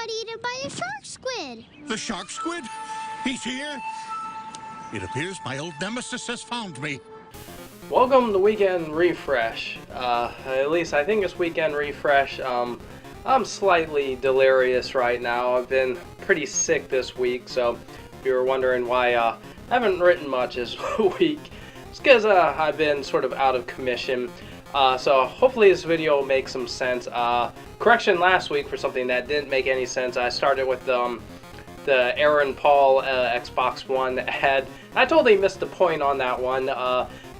got eaten by a shark squid. The shark squid? He's here? It appears my old nemesis has found me. Welcome to Weekend Refresh. At least I think it's Weekend Refresh. I'm slightly delirious right now. I've been pretty sick this week, so if you were wondering why I haven't written much this week, it's because I've been sort of out of commission. So hopefully this video will make some sense. Correction last week for something that didn't make any sense. I started with the Aaron Paul Xbox One ad. I totally missed the point on that one.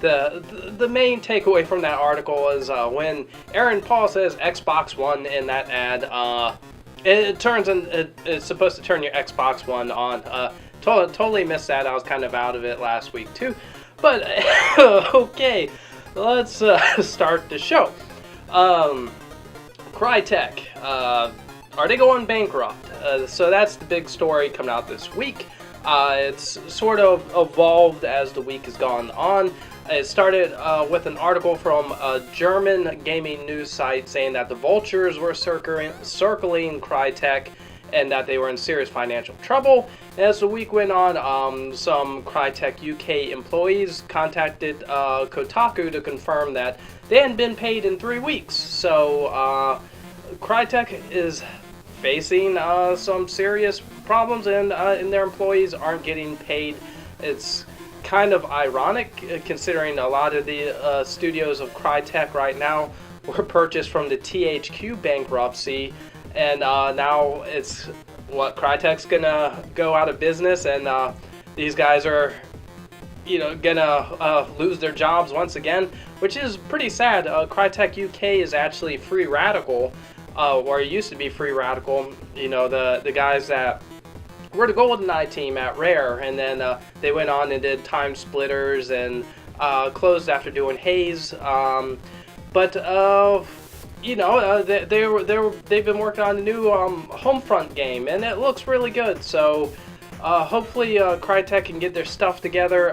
The main takeaway from that article is when Aaron Paul says Xbox One in that ad, it's supposed to turn your Xbox One on. Totally missed that. I was kind of out of it last week too. But okay, let's start the show. Crytek, are they going bankrupt? So that's the big story coming out this week. It's sort of evolved as the week has gone on. It started with an article from a German gaming news site saying that the vultures were circling Crytek and that they were in serious financial trouble. As the week went on, some Crytek UK employees contacted Kotaku to confirm that they hadn't been paid in 3 weeks. So Crytek is facing some serious problems, and their employees aren't getting paid. It's kind of ironic considering a lot of the studios of Crytek right now were purchased from the THQ bankruptcy, and now it's Crytek's gonna go out of business, and these guys are gonna lose their jobs once again, which is pretty sad. Crytek UK is actually Free Radical, or it used to be Free Radical. The guys that were the GoldenEye team at Rare, and then they went on and did Time Splitters and closed after doing Haze. They've been working on a new Homefront game, and it looks really good. So hopefully Crytek can get their stuff together.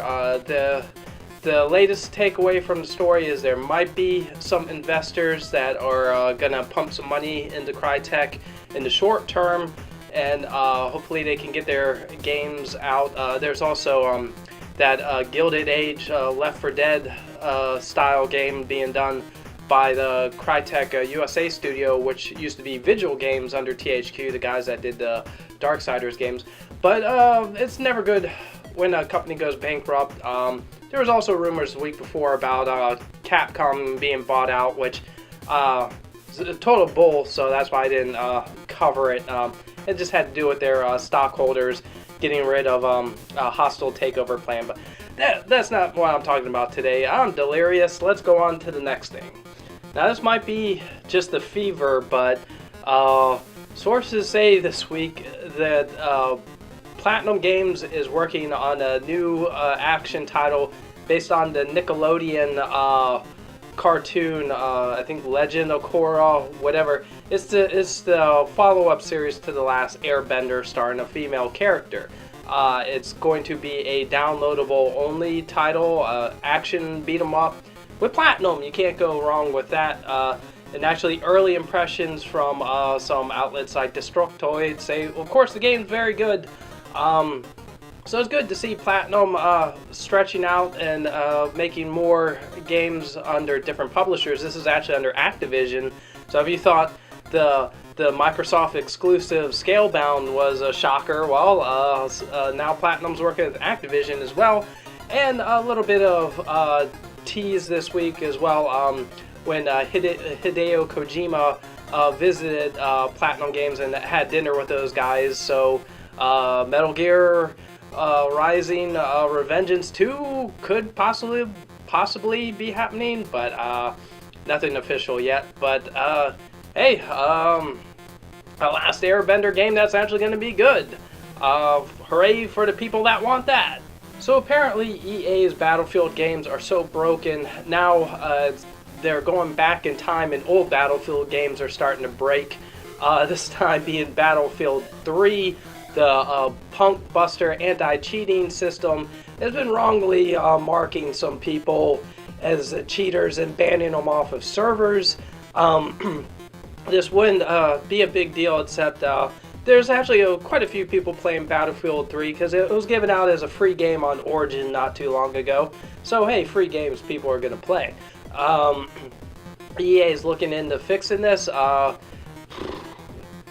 The latest takeaway from the story is there might be some investors that are gonna pump some money into Crytek in the short term, and hopefully they can get their games out. There's also that Gilded Age Left 4 Dead style game being done by the Crytek USA studio, which used to be Vigil Games under THQ, the guys that did the Darksiders games. But it's never good when a company goes bankrupt. There was also rumors the week before about Capcom being bought out, which is a total bull, so that's why I didn't cover it. It just had to do with their stockholders getting rid of a hostile takeover plan. But that's not what I'm talking about today. I'm delirious. Let's go on to the next thing. Now, this might be just the fever, but sources say this week that Platinum Games is working on a new action title based on the Nickelodeon cartoon, I think Legend of Korra, whatever. It's the follow-up series to The Last Airbender starring a female character. It's going to be a downloadable only title, action beat 'em up with Platinum. You can't go wrong with that. And actually, early impressions from some outlets like Destructoid say, of course, the game's very good. So it's good to see Platinum stretching out and making more games under different publishers. This is actually under Activision. So if you thought the Microsoft exclusive Scalebound was a shocker, well, now Platinum's working with Activision as well. And a little bit of tease this week as well, when Hideo Kojima visited Platinum Games and had dinner with those guys. So Metal Gear Rising Revengeance 2 could possibly be happening, but nothing official yet. But hey, a Last Airbender game that's actually going to be good. Hooray for the people that want that. So apparently EA's Battlefield games are so broken now, they're going back in time, and old Battlefield games are starting to break. This time being Battlefield 3. The Punk Buster anti-cheating system has been wrongly marking some people as cheaters and banning them off of servers. This wouldn't be a big deal, except there's actually quite a few people playing Battlefield 3 because it was given out as a free game on Origin not too long ago. So hey, free games people are going to play. EA is looking into fixing this.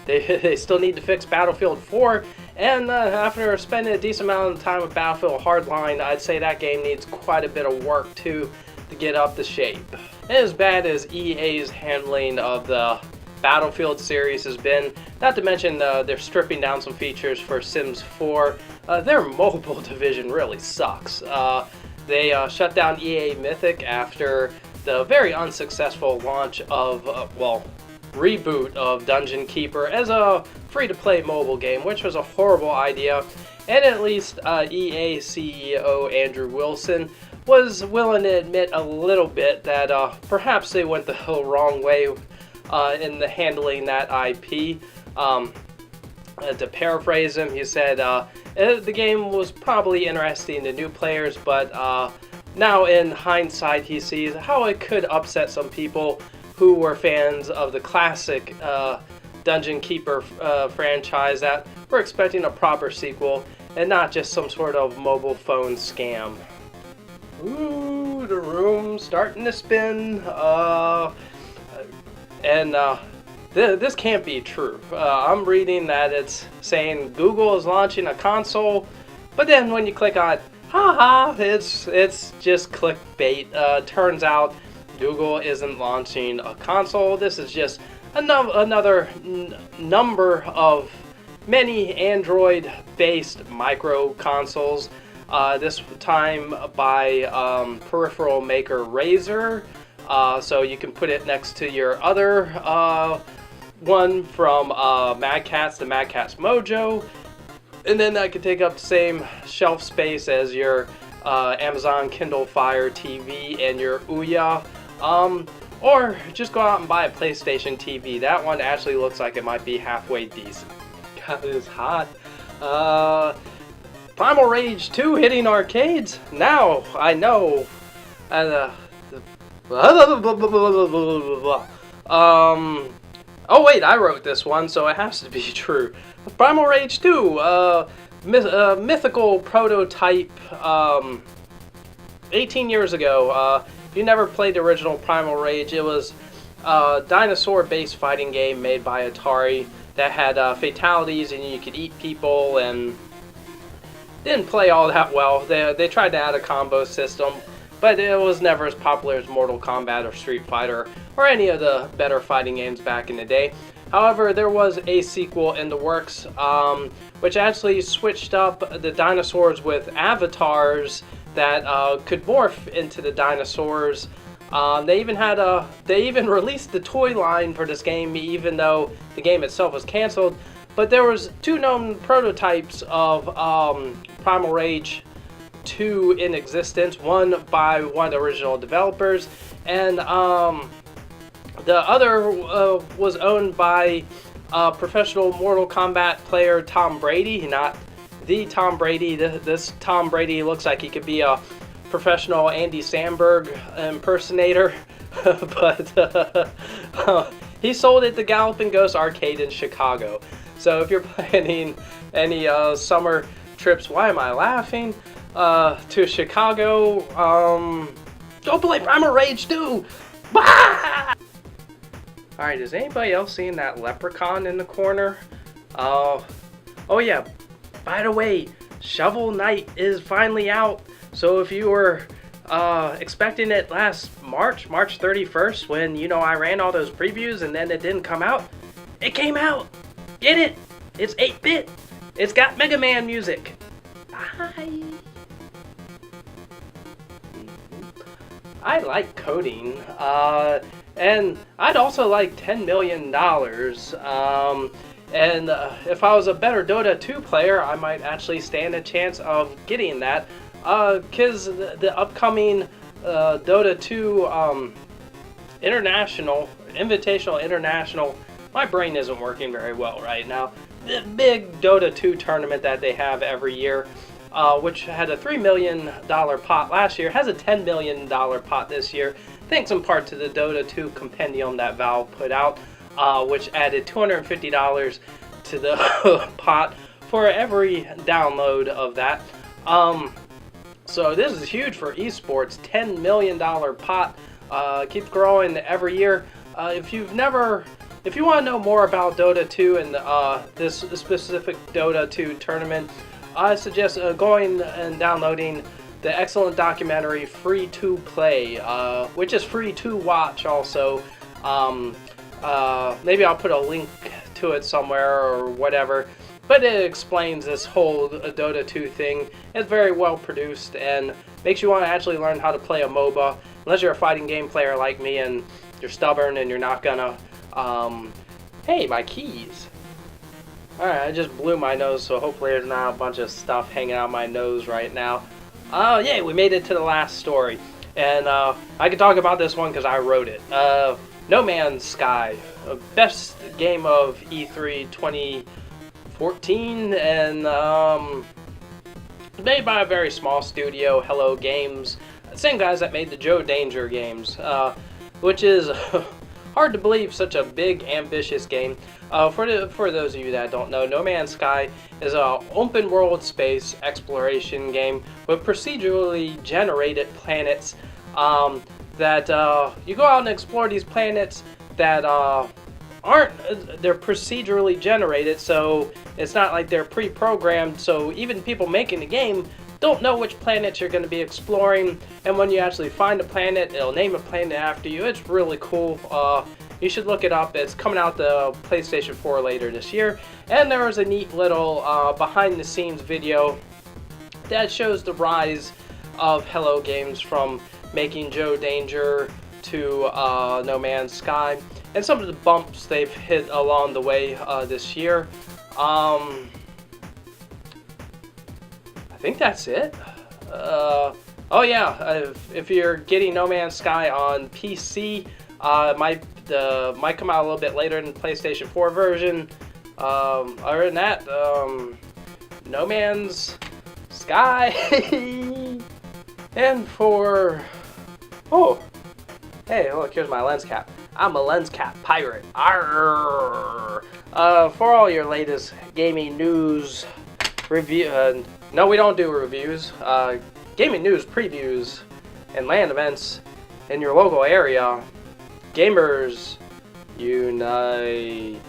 They still need to fix Battlefield 4, and after spending a decent amount of time with Battlefield Hardline, I'd say that game needs quite a bit of work to get up to shape. And as bad as EA's handling of the Battlefield series has been, not to mention they're stripping down some features for Sims 4, their mobile division really sucks. They shut down EA Mythic after the very unsuccessful launch of, reboot of Dungeon Keeper as a free-to-play mobile game, which was a horrible idea. And at least EA CEO Andrew Wilson was willing to admit a little bit that perhaps they went the wrong way in the handling that IP. To paraphrase him, he said the game was probably interesting to new players, but now in hindsight he sees how it could upset some people who were fans of the classic Dungeon Keeper franchise that were expecting a proper sequel and not just some sort of mobile phone scam. Ooh, the room's starting to spin. This can't be true. I'm reading that it's saying Google is launching a console, but then when you click on it, haha, it's just clickbait. Turns out Google isn't launching a console. This is just another number of many Android-based micro consoles. This time by peripheral maker Razer. So you can put it next to your other one from Mad Catz, the Mad Catz Mojo. And then that could take up the same shelf space as your Amazon Kindle Fire TV and your Ouya. Or just go out and buy a PlayStation TV. That one actually looks like it might be halfway decent. God, it is hot. Primal Rage 2 hitting arcades? Now, I know. Oh wait, I wrote this one, so it has to be true. Primal Rage 2, mythical prototype, 18 years ago. If you never played the original Primal Rage, it was a dinosaur-based fighting game made by Atari that had fatalities and you could eat people, and didn't play all that well. They tried to add a combo system, but it was never as popular as Mortal Kombat or Street Fighter or any of the better fighting games back in the day. However, there was a sequel in the works, which actually switched up the dinosaurs with avatars that could morph into the dinosaurs. They even released the toy line for this game, even though the game itself was canceled. But there was two known prototypes of Primal Rage 2 in existence, one by one of the original developers, and the other was owned by professional Mortal Kombat player Tom Brady. Not the Tom Brady. This Tom Brady looks like he could be a professional Andy Samberg impersonator, but he sold it to Galloping Ghost Arcade in Chicago. So if you're planning any summer trips, why am I laughing? To Chicago, go play Primal Rage 2! Bah! Alright, is anybody else seeing that leprechaun in the corner? Oh yeah, by the way, Shovel Knight is finally out. So if you were expecting it last March 31st, when, you know, I ran all those previews and then it didn't come out, it came out! Get it! It's 8-bit! It's got Mega Man music! Bye! I like coding, and I'd also like $10 million, and if I was a better Dota 2 player, I might actually stand a chance of getting that, because the upcoming Dota 2 Invitational International, my brain isn't working very well right now. The big Dota 2 tournament that they have every year, which had a $3 million pot last year, has a $10 million pot this year, thanks in part to the Dota 2 compendium that Valve put out, which added $250 to the pot for every download of that. So this is huge for esports. $10 million pot. Keeps growing every year. If you want to know more about Dota 2 and this specific Dota 2 tournament, I suggest going and downloading the excellent documentary Free to Play, which is free to watch also. Maybe I'll put a link to it somewhere or whatever. But it explains this whole Dota 2 thing. It's very well produced and makes you want to actually learn how to play a MOBA. Unless you're a fighting game player like me and you're stubborn and you're not gonna... hey, my keys. Alright, I just blew my nose, so hopefully there's not a bunch of stuff hanging out my nose right now. Oh, yay, we made it to the last story. And I can talk about this one because I wrote it. No Man's Sky. Best game of E3 2014. And made by a very small studio, Hello Games. Same guys that made the Joe Danger games. Which is hard to believe such a big, ambitious game. For those of you that don't know, No Man's Sky is an open-world space exploration game with procedurally generated planets that you go out and explore these planets that they're procedurally generated, so it's not like they're pre-programmed, so even people making the game don't know which planets you're going to be exploring, and when you actually find a planet, it'll name a planet after you. It's really cool. You should look it up. It's coming out the PlayStation 4 later this year. And there was a neat little behind-the-scenes video that shows the rise of Hello Games from making Joe Danger to No Man's Sky, and some of the bumps they've hit along the way this year. I think that's it. Oh yeah, if you're getting No Man's Sky on PC, might come out a little bit later than the PlayStation 4 version. Other than that, No Man's Sky. And for... Oh! Hey, look, here's my lens cap. I'm a lens cap pirate. Arrgh. For all your latest gaming news review... no, we don't do reviews. Gaming news previews and LAN events in your local area. Gamers Unite.